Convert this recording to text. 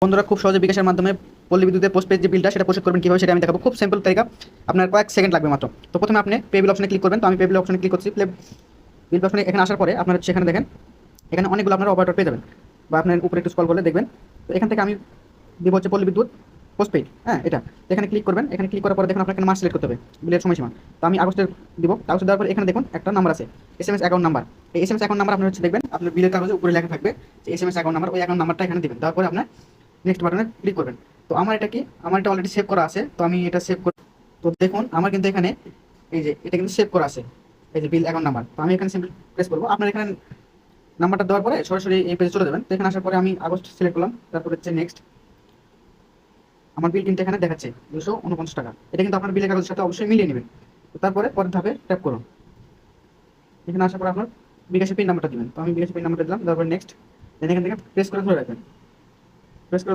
বন্ধুরা খুব সহজে বিকাশের মাধ্যমে পল্লী বিদ্যুতের পোস্টপেড যে বিলটা সেটা পরিশোধ করবেন কীভাবে সেটা আমি দেখাবো। খুব সিম্পল তরিকা, আপনার কয়েক সেকেন্ড লাগবে মাত্র। তো প্রথমে আপনি পে বিল অপশনে ক্লিক করবেন। তো আমি পে বিল অপশনে ক্লিক করছি। বিল অপশনে এখানে আসার পরে আপনারা সেখানে দেখেন এখানে অনেকগুলো আপনারা অপারেটর পেয়ে যাবেন, বা আপনার উপরে একটু স্ক্রল করলে দেখবেন। তো এখান থেকে আমি দিব হচ্ছে পল্লী বিদ্যুৎ পোস্টপেড, হ্যাঁ এটা। তো এখানে ক্লিক করবেন। এখানে ক্লিক করার পরে দেখুন আপনাকে মাস সিলেক্ট করতে হবে, বিলের সময়সীমা। তো আমি আগস্টের দিব। আগস্ট দেওয়ার পরে এখানে দেখুন একটা নাম্বার আছে, SMS অ্যাকাউন্ট নাম্বার। এই SMS অ্যাকাউন্ট নাম্বার আপনার হচ্ছে দেখবেন আপনার বিলের কাগজে উপরে লেখা থাকবে যে SMS অ্যাকাউন্ট নাম্বার। ওই অ্যাকাউন্ট নাম্বারটা এখানে দিবেন। তারপরে আপনার নেক্সট বাটনে ক্লিক করবেন। তো আমার এটা কি, আমার এটা অলরেডি সেভ করা আছে। তো আমি এটা সেভ করে, তো দেখুন আমার কিন্তু এখানে এই যে এটা কিন্তু সেভ করা আছে, এই যে বিল অ্যাকাউন্ট নাম্বার। তো আমি এখানে সিম্পল প্রেস করবো। আপনার এখানে নাম্বারটা দেওয়ার পরে সরাসরি এই পেজে চলে যাবেন। তো এখানে আসার পরে আমি আগস্ট সিলেক্ট করলাম, তারপরে হচ্ছে নেক্সট। আমার বিল কিন্তু এখানে দেখাচ্ছে 249 টাকা। এটা কিন্তু আপনার বিলের কাগজের সাথে অবশ্যই মিলিয়ে নেবেন। তো তারপরে পরের ধাপে ট্যাপ করুন। এখানে আসার পরে আপনার বিকাশের পিন নাম্বারটা দিবেন। তো আমি বিকাশের পিন নাম্বারটা দিলাম, তারপরে নেক্সট। দেন এখান থেকে প্রেস করে ধরে রাখবেন।